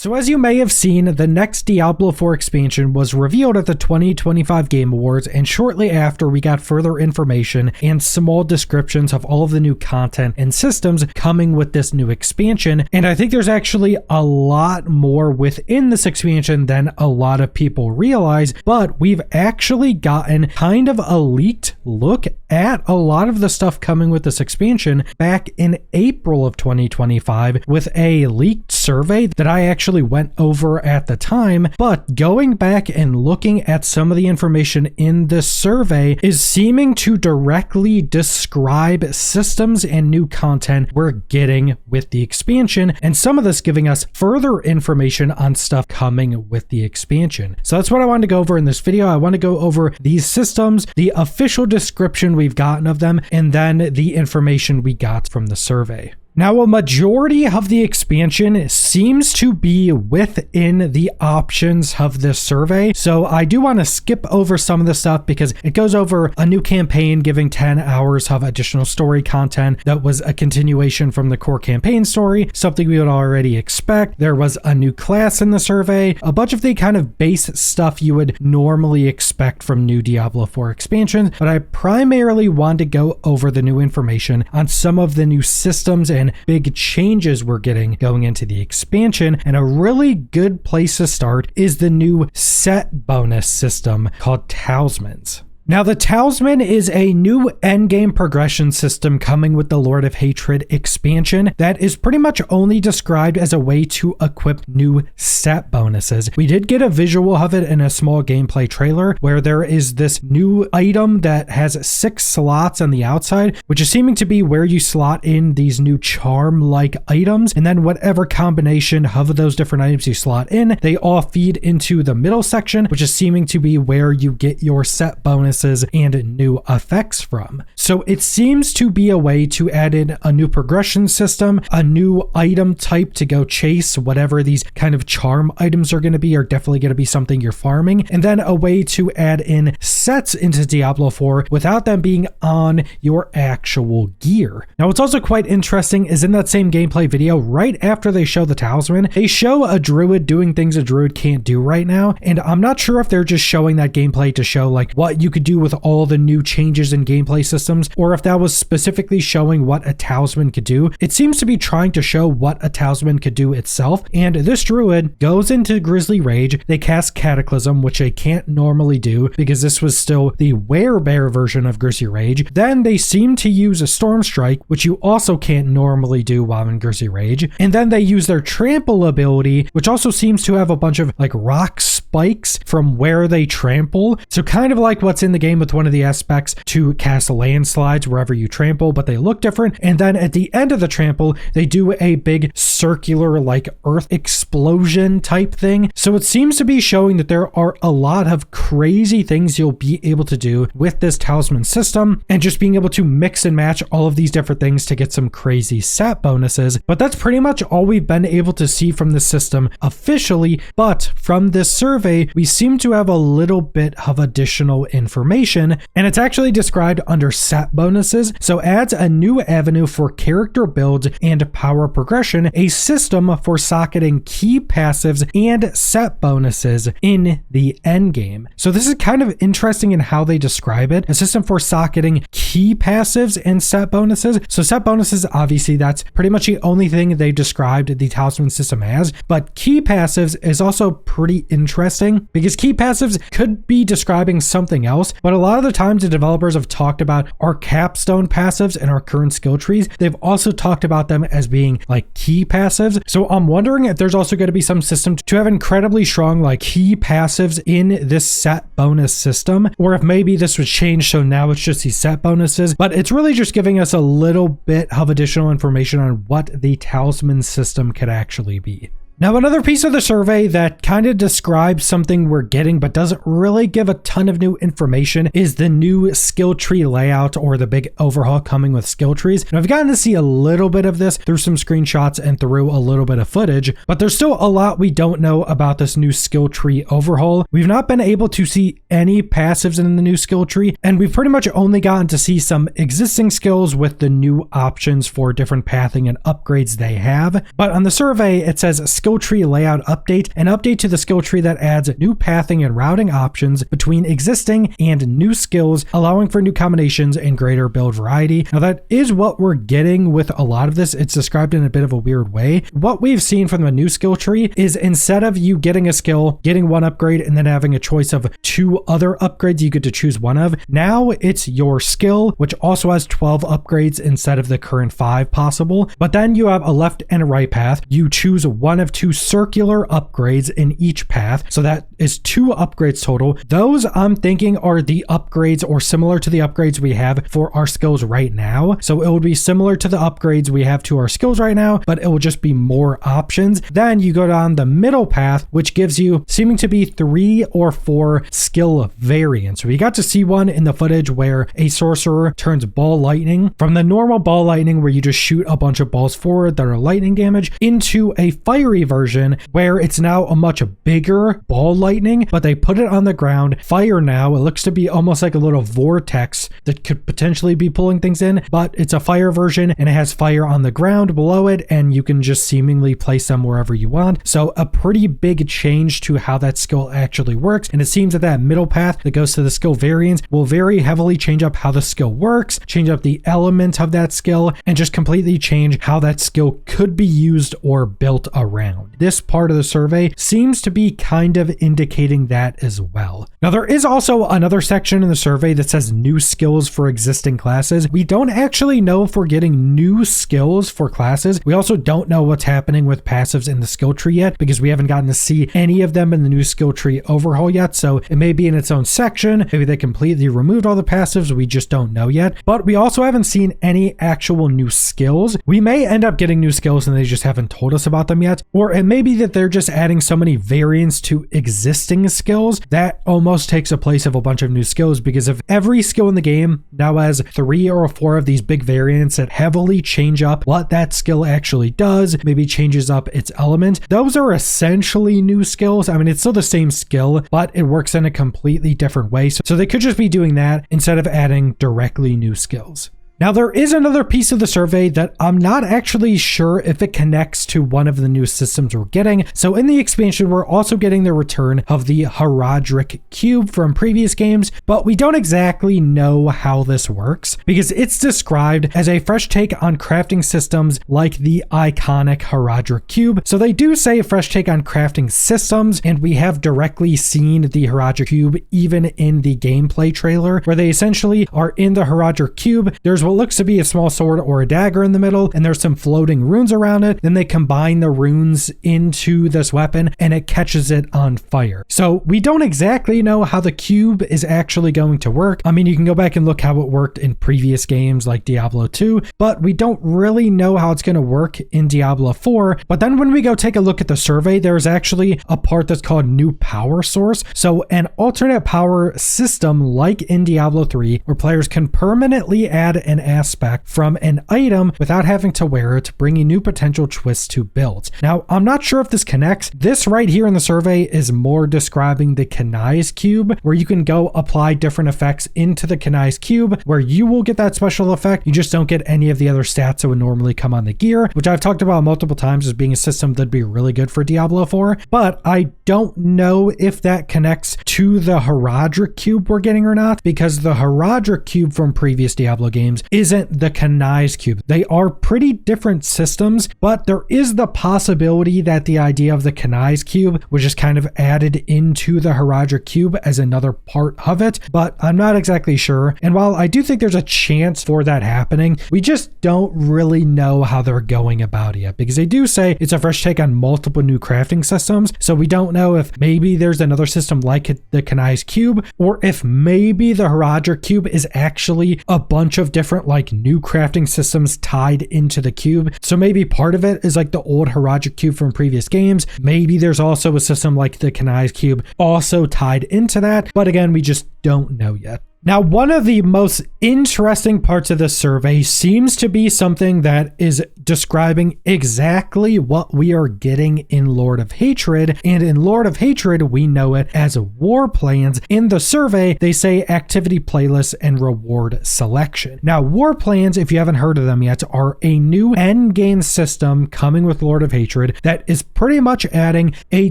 So as you may have seen, the next Diablo 4 expansion was revealed at the 2025 Game Awards, and shortly after we got further information and small descriptions of all of the new content and systems coming with this new expansion. And I think there's actually a lot more within this expansion than a lot of people realize, but we've actually gotten kind of a leaked look at a lot of the stuff coming with this expansion back in April of 2025 with a leaked survey that I actually went over at the time. But going back and looking at some of the information in this survey is seeming to directly describe systems and new content we're getting with the expansion, and some of this giving us further information on stuff coming with the expansion. So that's what I wanted to go over in this video. I want to go over these systems, the official description we've gotten of them, and then the information we got from the survey. Now, a majority of the expansion seems to be within the options of this survey, so I do want to skip over some of the stuff because it goes over a new campaign giving 10 hours of additional story content that was a continuation from the core campaign story, something we would already expect. There was a new class in the survey, a bunch of the kind of base stuff you would normally expect from new Diablo 4 expansions, but I primarily want to go over the new information on some of the new systems and big changes we're getting going into the expansion. And a really good place to start is the new set bonus system called Talismans. Now, the Talisman is a new endgame progression system coming with the Lord of Hatred expansion that is pretty much only described as a way to equip new set bonuses. We did get a visual of it in a small gameplay trailer where there is this new item that has 6 slots on the outside, which is seeming to be where you slot in these new charm-like items, and then whatever combination of those different items you slot in, they all feed into the middle section, which is seeming to be where you get your set bonus and new effects from. So it seems to be a way to add in a new progression system, a new item type to go chase whatever these kind of charm items are going to be, are definitely going to be something you're farming, and then a way to add in sets into Diablo 4 without them being on your actual gear. Now, what's also quite interesting is in that same gameplay video, right after they show the Talisman, they show a druid doing things a druid can't do right now, and I'm not sure if they're just showing that gameplay to show like what you could do with all the new changes in gameplay systems, or if that was specifically showing what a Talisman could do. It seems to be trying to show what a Talisman could do itself, and this druid goes into Grizzly Rage. They cast Cataclysm, which they can't normally do because this was still the Werebear version of Grizzly Rage. Then they seem to use a Storm Strike, which you also can't normally do while in Grizzly Rage, and then they use their Trample ability, which also seems to have a bunch of like rock spikes from where they trample, so kind of like what's in the game with one of the aspects to cast landslides wherever you trample, but they look different. And then at the end of the trample, they do a big circular like earth explosion type thing. So it seems to be showing that there are a lot of crazy things you'll be able to do with this Talisman system, and just being able to mix and match all of these different things to get some crazy set bonuses. But that's pretty much all we've been able to see from the system officially. But from this survey, we seem to have a little bit of additional information, and it's actually described under set bonuses. So adds a new avenue for character builds and power progression, a system for socketing key passives and set bonuses in the endgame. So this is kind of interesting in how they describe it, a system for socketing key passives and set bonuses. So set bonuses, obviously that's pretty much the only thing they described the Talisman system as, but key passives is also pretty interesting because key passives could be describing something else, but a lot of the times the developers have talked about our capstone passives and our current skill trees. They've also talked about them as being like key passives. So I'm wondering if there's also going to be some system to have incredibly strong like key passives in this set bonus system, or if maybe this was changed so now it's just these set bonuses. But it's really just giving us a little bit of additional information on what the Talisman system could actually be. Now, another piece of the survey that kind of describes something we're getting but doesn't really give a ton of new information is the new skill tree layout, or the big overhaul coming with skill trees. And I've gotten to see a little bit of this through some screenshots and through a little bit of footage, but there's still a lot we don't know about this new skill tree overhaul. We've not been able to see any passives in the new skill tree, and we've pretty much only gotten to see some existing skills with the new options for different pathing and upgrades they have. But on the survey, it says skill tree layout update, an update to the skill tree that adds new pathing and routing options between existing and new skills, allowing for new combinations and greater build variety. Now that is what we're getting with a lot of this. It's described in a bit of a weird way. What we've seen from the new skill tree is instead of you getting a skill, getting one upgrade, and then having a choice of 2 other upgrades you get to choose one of, now it's your skill, which also has 12 upgrades instead of the current 5 possible. But then you have a left and a right path. You choose one of 2 circular upgrades in each path. So that is 2 upgrades total. Those I'm thinking are the upgrades or similar to the upgrades we have for our skills right now. So it would be similar to the upgrades we have to our skills right now, but it will just be more options. Then you go down the middle path, which gives you seeming to be 3 or 4 skill variants. We got to see one in the footage where a sorcerer turns ball lightning from the normal ball lightning where you just shoot a bunch of balls forward that are lightning damage into a fiery version where it's now a much bigger ball lightning, but they put it on the ground. Fire now, it looks to be almost like a little vortex that could potentially be pulling things in, but it's a fire version and it has fire on the ground below it, and you can just seemingly place them wherever you want. So a pretty big change to how that skill actually works, and it seems that that middle path that goes to the skill variants will very heavily change up how the skill works, change up the element of that skill, and just completely change how that skill could be used or built around. This part of the survey seems to be kind of indicating that as well. Now there is also another section in the survey that says new skills for existing classes. We don't actually know if we're getting new skills for classes. We also don't know what's happening with passives in the skill tree yet because we haven't gotten to see any of them in the new skill tree overhaul yet. So it may be in its own section. Maybe they completely removed all the passives. We just don't know yet. But we also haven't seen any actual new skills. We may end up getting new skills and they just haven't told us about them yet. Or it may be that they're just adding so many variants to existing skills that almost takes a place of a bunch of new skills, because if every skill in the game now has 3 or 4 of these big variants that heavily change up what that skill actually does, maybe changes up its element, those are essentially new skills. I mean, it's still the same skill, but it works in a completely different way. So they could just be doing that instead of adding directly new skills. Now, there is another piece of the survey that I'm not actually sure if it connects to one of the new systems we're getting. So in the expansion, we're also getting the return of the Horadric cube from previous games, but we don't exactly know how this works because it's described as a fresh take on crafting systems like the iconic Horadric cube. So they do say a fresh take on crafting systems, and we have directly seen the Horadric cube even in the gameplay trailer where they essentially are in the Horadric cube. There's what looks to be a small sword or a dagger in the middle, and there's some floating runes around it. Then they combine the runes into this weapon and it catches it on fire. So we don't exactly know how the cube is actually going to work. I mean, you can go back and look how it worked in previous games like Diablo 2, but we don't really know how it's going to work in Diablo 4. But then when we go take a look at the survey, there's actually a part that's called new power source. So an alternate power system like in Diablo 3 where players can permanently add an aspect from an item without having to wear it, bringing new potential twists to builds. Now, I'm not sure if this connects. This right here in the survey is more describing the Kanai's cube, where you can go apply different effects into the Kanai's cube, where you will get that special effect. You just don't get any of the other stats that would normally come on the gear, which I've talked about multiple times as being a system that'd be really good for Diablo 4, but I don't know if that connects to the Horadric cube we're getting or not, because the Horadric cube from previous Diablo games isn't the Kanai's cube. They are pretty different systems, but there is the possibility that the idea of the Kanai's cube was just kind of added into the Horadric cube as another part of it, but I'm not exactly sure. And while I do think there's a chance for that happening, we just don't really know how they're going about it yet, because they do say it's a fresh take on multiple new crafting systems. So we don't know if maybe there's another system like the Kanai's cube, or if maybe the Horadric cube is actually a bunch of different like new crafting systems tied into the cube. So maybe part of it is like the old Horadric cube from previous games. Maybe there's also a system like the Kanai's cube also tied into that. But again, we just don't know yet. Now, one of the most interesting parts of this survey seems to be something that is describing exactly what we are getting in Lord of Hatred. And in Lord of Hatred, we know it as war plans. In the survey, they say activity playlists and reward selection. Now, war plans, if you haven't heard of them yet, are a new endgame system coming with Lord of Hatred that is pretty much adding a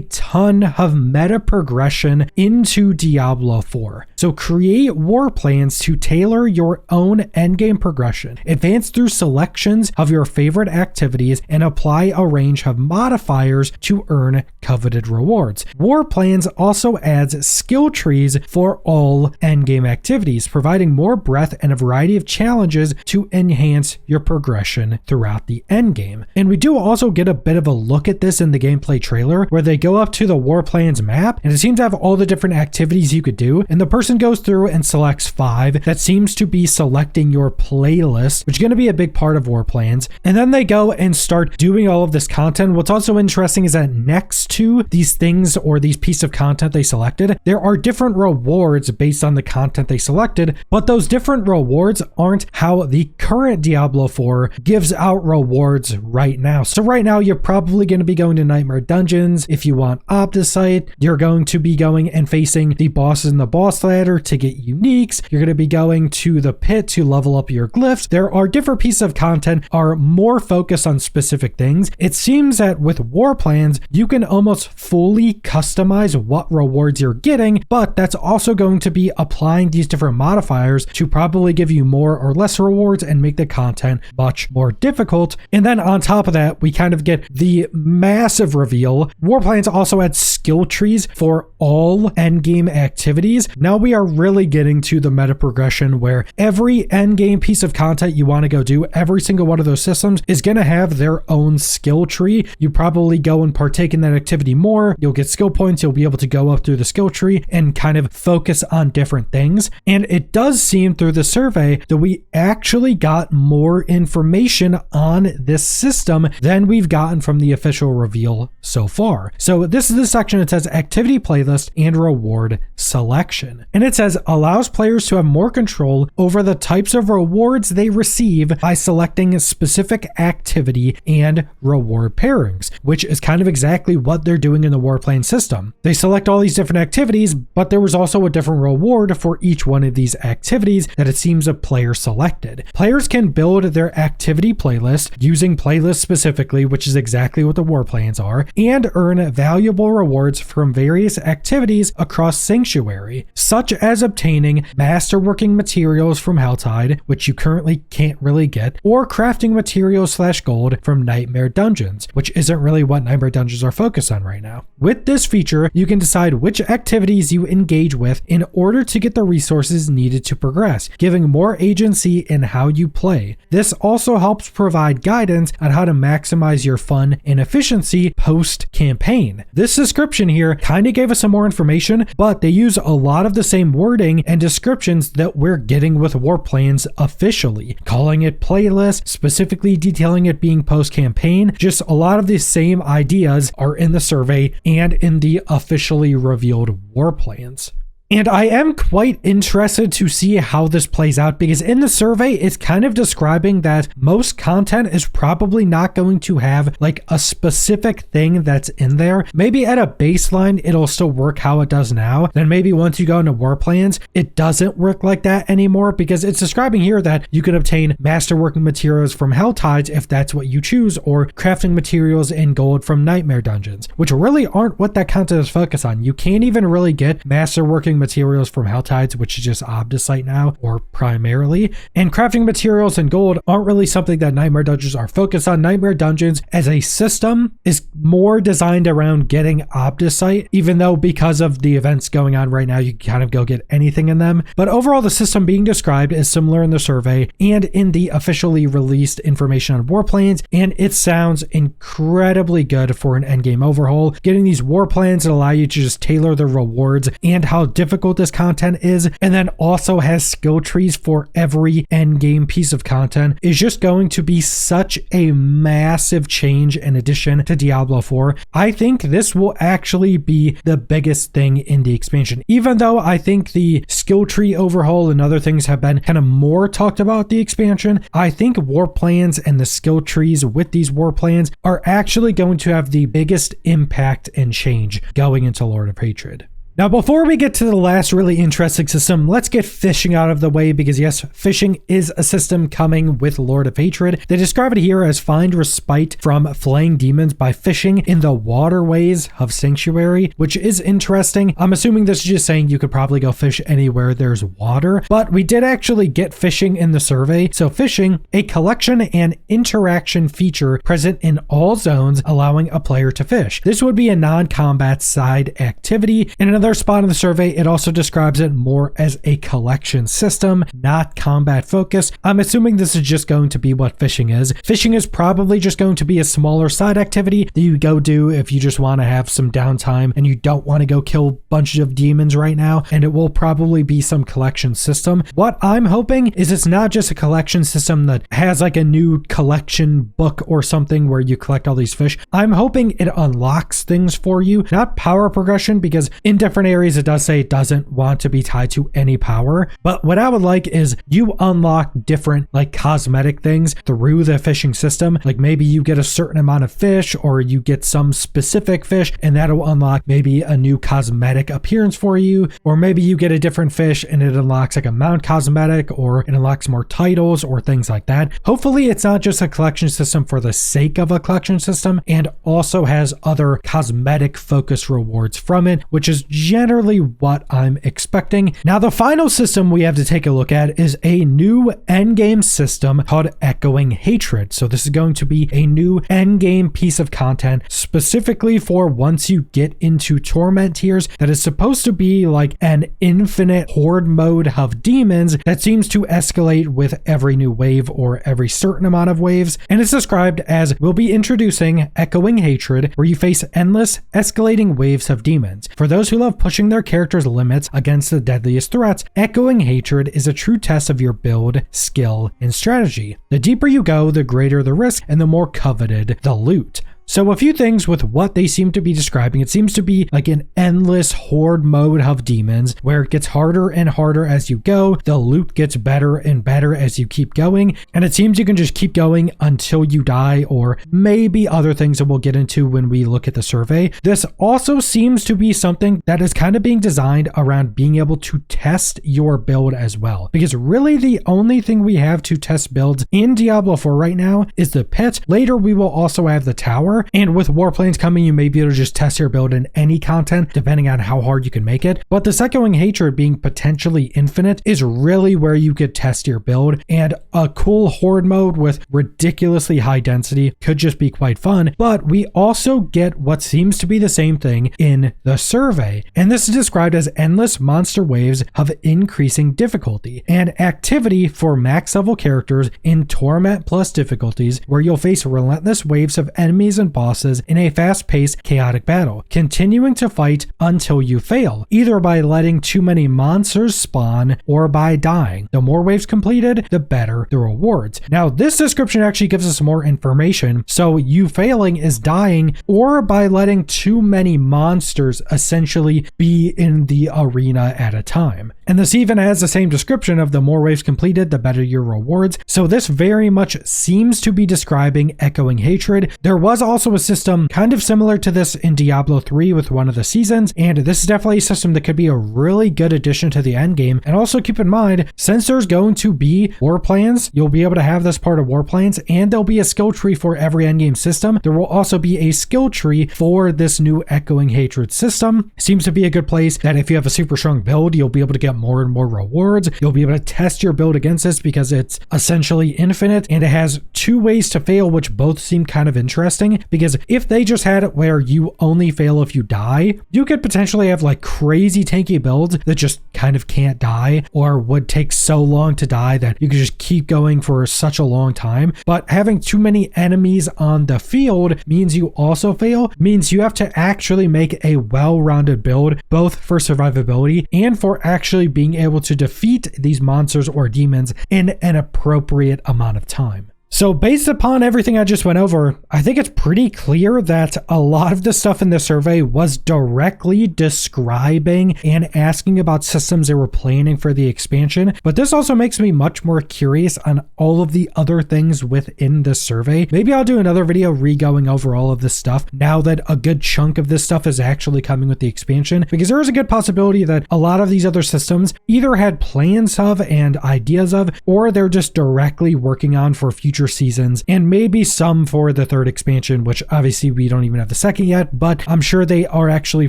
ton of meta progression into Diablo 4. So create war plans to tailor your own endgame progression, advance through selections of your favorite activities, and apply a range of modifiers to earn coveted rewards. War plans also adds skill trees for all endgame activities, providing more breadth and a variety of challenges to enhance your progression throughout the endgame. And we do also get a bit of a look at this in the gameplay trailer, where they go up to the war plans map, and it seems to have all the different activities you could do, and the person goes through and selects 5. That seems to be selecting your playlist, which is going to be a big part of war plans. And then they go and start doing all of this content. What's also interesting is that next to these things or these pieces of content they selected, there are different rewards based on the content they selected, but those different rewards aren't how the current Diablo 4 gives out rewards right now. So right now, you're probably going to be going to Nightmare Dungeons. If you want Opticite, you're going to be going and facing the bosses in the boss ladder to get uniques. You're going to be going to the pit to level up your glyphs. There are different pieces of content are more focused on specific things. It seems that with war plans, you can almost fully customize what rewards you're getting, but that's also going to be applying these different modifiers to probably give you more or less rewards and make the content much more difficult. And then on top of that, we kind of get the massive reveal. War plans also add skill trees for all endgame activities. Now we are really getting to the meta progression where every endgame piece of content you want to go do, every single one of those systems is going to have their own skill tree. You probably go and partake in that activity more. You'll get skill points. You'll be able to go up through the skill tree and kind of focus on different things. And it does seem through the survey that we actually got more information on this system than we've gotten from the official reveal so far. So this is the section that says activity playlist and reward selection. And it says allows players to have more control over the types of rewards they receive by selecting a specific activity and reward pairings, which is kind of exactly what they're doing in the war plan system. They select all these different activities, but there was also a different reward for each one of these activities that it seems a player selected. Players can build their activity playlist using playlists specifically, which is exactly what the war plans are, and earn valuable rewards from various activities across Sanctuary, such as obtaining masterworking materials from Helltide, which you currently can't really get, or crafting materials / gold from Nightmare Dungeons, which isn't really what Nightmare Dungeons are focused on right now. With this feature, you can decide which activities you engage with in order to get the resources needed to progress, giving more agency in how you play. This also helps provide guidance on how to maximize your fun and efficiency post-campaign. This description here kind of gave us some more information, but they use a lot of the same wording and descriptions that we're getting with war plans officially, calling it playlist, specifically detailing it being post-campaign. Just a lot of the same ideas are in the survey and in the officially revealed war plans. And I am quite interested to see how this plays out, because in the survey, it's kind of describing that most content is probably not going to have like a specific thing that's in there. Maybe at a baseline, it'll still work how it does now. Then maybe once you go into war plans, it doesn't work like that anymore, because it's describing here that you can obtain masterworking materials from Helltides if that's what you choose, or crafting materials in gold from Nightmare Dungeons, which really aren't what that content is focused on. You can't even really get masterworking materials from Helltides, which is just Obdicite now, or primarily. And crafting materials in gold aren't really something that Nightmare Dungeons are focused on. Nightmare Dungeons as a system is more designed around getting Obdicite, even though because of the events going on right now, you can kind of go get anything in them. But overall, the system being described is similar in the survey and in the officially released information on war plans, and it sounds incredibly good for an endgame overhaul. Getting these war plans that allow you to just tailor the rewards and how difficult difficult this content is, and then also has skill trees for every end game piece of content, is just going to be such a massive change in addition to Diablo 4. I think this will actually be the biggest thing in the expansion. Even though I think the skill tree overhaul and other things have been kind of more talked about the expansion, I think war plans and the skill trees with these war plans are actually going to have the biggest impact and change going into Lord of Hatred. Now, before we get to the last really interesting system, let's get fishing out of the way because yes, fishing is a system coming with Lord of Hatred. They describe it here as find respite from flaying demons by fishing in the waterways of Sanctuary, which is interesting. I'm assuming this is just saying you could probably go fish anywhere there's water, but we did actually get fishing in the survey. So fishing, a collection and interaction feature present in all zones, allowing a player to fish. This would be a non-combat side activity. In another spot in the survey, it also describes it more as a collection system, not combat focused. I'm assuming this is just going to be what fishing is. Fishing is probably just going to be a smaller side activity that you go do if you just want to have some downtime and you don't want to go kill bunches of demons right now, and it will probably be some collection system. What I'm hoping is it's not just a collection system that has like a new collection book or something where you collect all these fish. I'm hoping it unlocks things for you, not power progression, because in different areas it does say it doesn't want to be tied to any power, but what I would like is you unlock different like cosmetic things through the fishing system. Like maybe you get a certain amount of fish or you get some specific fish and that'll unlock maybe a new cosmetic appearance for you, or maybe you get a different fish and it unlocks like a mount cosmetic, or it unlocks more titles or things like that. Hopefully it's not just a collection system for the sake of a collection system and also has other cosmetic focus rewards from it, which is generally what I'm expecting. Now, the final system we have to take a look at is a new endgame system called Echoing Hatred. So this is going to be a new endgame piece of content specifically for once you get into Torment tiers that is supposed to be like an infinite horde mode of demons that seems to escalate with every new wave or every certain amount of waves. And it's described as we'll be introducing Echoing Hatred, where you face endless escalating waves of demons. For those who love pushing their character's limits against the deadliest threats, Echoing Hatred is a true test of your build, skill, and strategy. The deeper you go, the greater the risk and the more coveted the loot. So a few things with what they seem to be describing. It seems to be like an endless horde mode of demons where it gets harder and harder as you go. The loot gets better and better as you keep going. And it seems you can just keep going until you die, or maybe other things that we'll get into when we look at the survey. This also seems to be something that is kind of being designed around being able to test your build as well. Because really the only thing we have to test builds in Diablo 4 right now is the pit. Later we will also have the tower. And with warplanes coming, you may be able to just test your build in any content, depending on how hard you can make it. But this Echoing Hatred being potentially infinite is really where you could test your build. And a cool horde mode with ridiculously high density could just be quite fun. But we also get what seems to be the same thing in the survey. And this is described as endless monster waves of increasing difficulty and activity for max level characters in Torment plus difficulties, where you'll face relentless waves of enemies and bosses in a fast-paced, chaotic battle, continuing to fight until you fail, either by letting too many monsters spawn or by dying. The more waves completed, the better the rewards. Now, this description actually gives us more information. So you failing is dying or by letting too many monsters essentially be in the arena at a time. And this even has the same description of the more waves completed, the better your rewards. So this very much seems to be describing Echoing Hatred. There was also a system kind of similar to this in Diablo 3 with one of the seasons, and this is definitely a system that could be a really good addition to the end game. And also keep in mind, since there's going to be war plans, you'll be able to have this part of war plans, and there'll be a skill tree for every end game system. There will also be a skill tree for this new Echoing Hatred system. Seems to be a good place that if you have a super strong build, you'll be able to get more and more rewards. You'll be able to test your build against this because it's essentially infinite, and it has two ways to fail, which both seem kind of interesting. Because if they just had it where you only fail if you die, you could potentially have like crazy tanky builds that just kind of can't die or would take so long to die that you could just keep going for such a long time. But having too many enemies on the field means you also fail, means you have to actually make a well-rounded build, both for survivability and for actually being able to defeat these monsters or demons in an appropriate amount of time. So based upon everything I just went over, I think it's pretty clear that a lot of the stuff in the survey was directly describing and asking about systems they were planning for the expansion. But this also makes me much more curious on all of the other things within the survey. Maybe I'll do another video re-going over all of this stuff now that a good chunk of this stuff is actually coming with the expansion, because there is a good possibility that a lot of these other systems either had plans of and ideas of, or they're just directly working on for future seasons, and maybe some for the third expansion, which obviously we don't even have the second yet, but I'm sure they are actually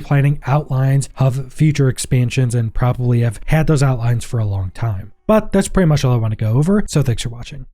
planning outlines of future expansions and probably have had those outlines for a long time. But that's pretty much all I want to go over, so thanks for watching.